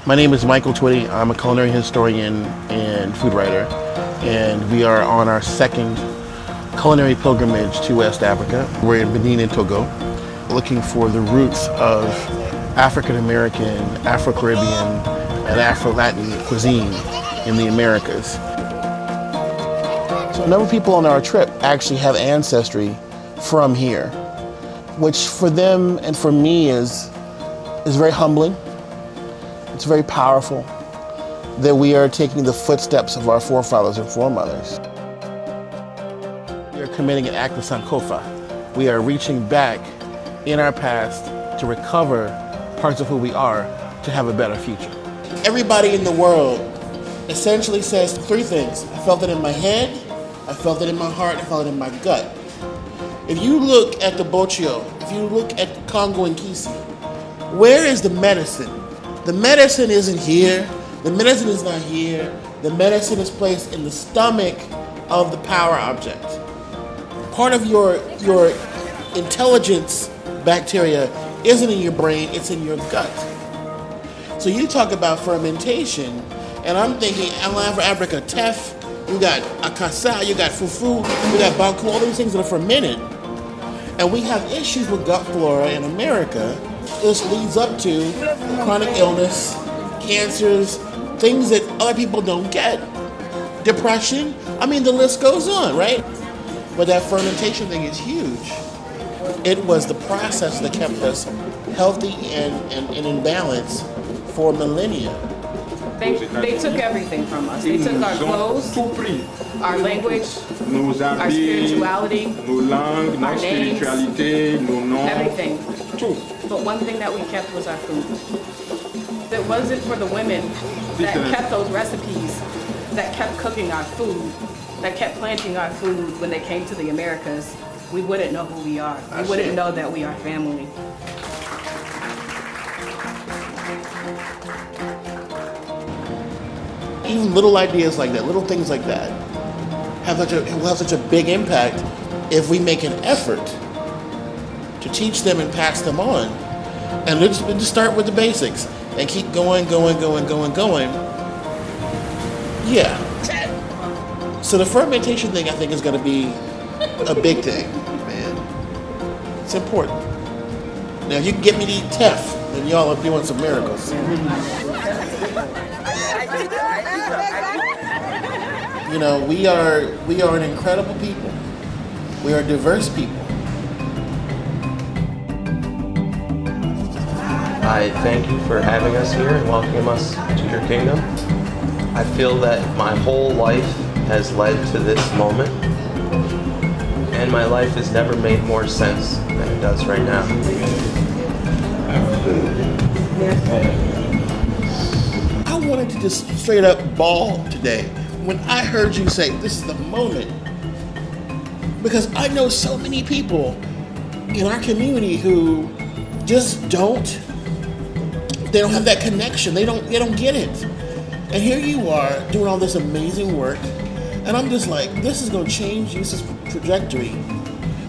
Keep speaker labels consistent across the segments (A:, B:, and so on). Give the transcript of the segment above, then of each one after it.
A: My name is Michael Twitty. I'm a culinary historian and food writer, and we are on our second culinary pilgrimage to West Africa. We're in Benin and Togo, looking for the roots of African American, Afro-Caribbean, and Afro-Latin cuisine in the Americas. So a number of people on our trip actually have ancestry from here, which for them and for me is very humbling. It's very powerful that we are taking the footsteps of our forefathers and foremothers. We are committing an act of Sankofa. We are reaching back in our past to recover parts of who we are to have a better future. Everybody in the world essentially says three things. I felt it in my head, I felt it in my heart, I felt it in my gut. If you look at the Bochio, if you look at the Congo and Kisi, where is the medicine? The medicine isn't here. The medicine is not here. The medicine is placed in the stomach of the power object. Part of your intelligence bacteria isn't in your brain, it's in your gut. So you talk about fermentation, and I'm thinking Africa, teff, you got akasa, you got fufu, you got banku, all these things that are fermented. And we have issues with gut flora in America. This leads up to chronic illness, cancers, things that other people don't get. Depression, I mean, the list goes on, right? But that fermentation thing is huge. It was the process that kept us healthy and in balance for millennia.
B: They took everything from us. They took our clothes, our language, our spirituality, our names, everything. But one thing that we kept was our food. If it wasn't for the women that kept those recipes, that kept cooking our food, that kept planting our food when they came to the Americas, we wouldn't know who we are. We wouldn't know that we are family.
A: Even little ideas like that, little things like that, will have such a big impact if we make an effort to teach them and pass them on. And let's just start with the basics and keep going. Yeah. So the fermentation thing, I think, is going to be a big thing, man. It's important. Now, if you can get me to eat teff, then y'all are doing some miracles. You know, we are an incredible people. We are diverse people.
C: I thank you for having us here and welcoming us to your kingdom. I feel that my whole life has led to this moment, and my life has never made more sense than it does right now.
A: I wanted to just straight up bawl today when I heard you say this is the moment, because I know so many people in our community who just they don't have that connection. They don't get it. And here you are doing all this amazing work, and I'm just like, this is going to change Yusuf's trajectory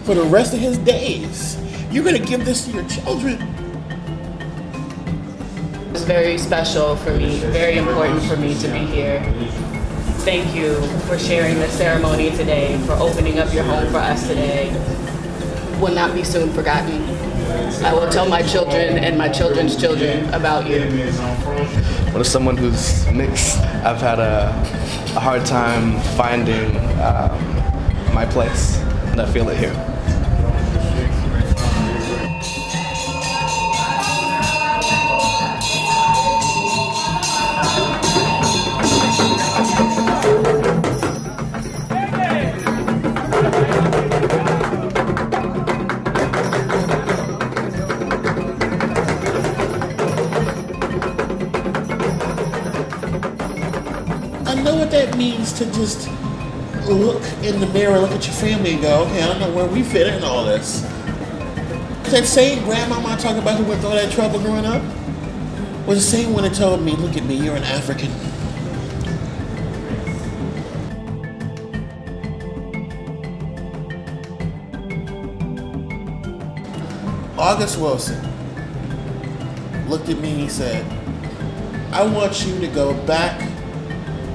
A: for the rest of his days. You're going to give this to your children.
B: It's very special for me, very important for me to be here. Thank you for sharing this ceremony today, for opening up your home for us today. Will not be soon forgotten. I will tell my children and my children's children about you.
D: Well, as someone who's mixed, I've had a hard time finding my place, and I feel it here.
A: I know what that means to just look in the mirror, look at your family and go, okay, I don't know where we fit in all this. That same grandmama I talk about who went through all that trouble growing up was the same one that told me, look at me, you're an African. August Wilson looked at me and he said, I want you to go back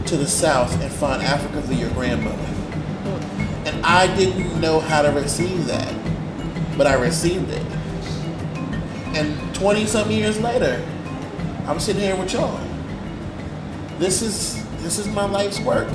A: to the South and find Africa through your grandmother. And I didn't know how to receive that, but I received it. And 20 some years later, I'm sitting here with y'all. This is my life's work.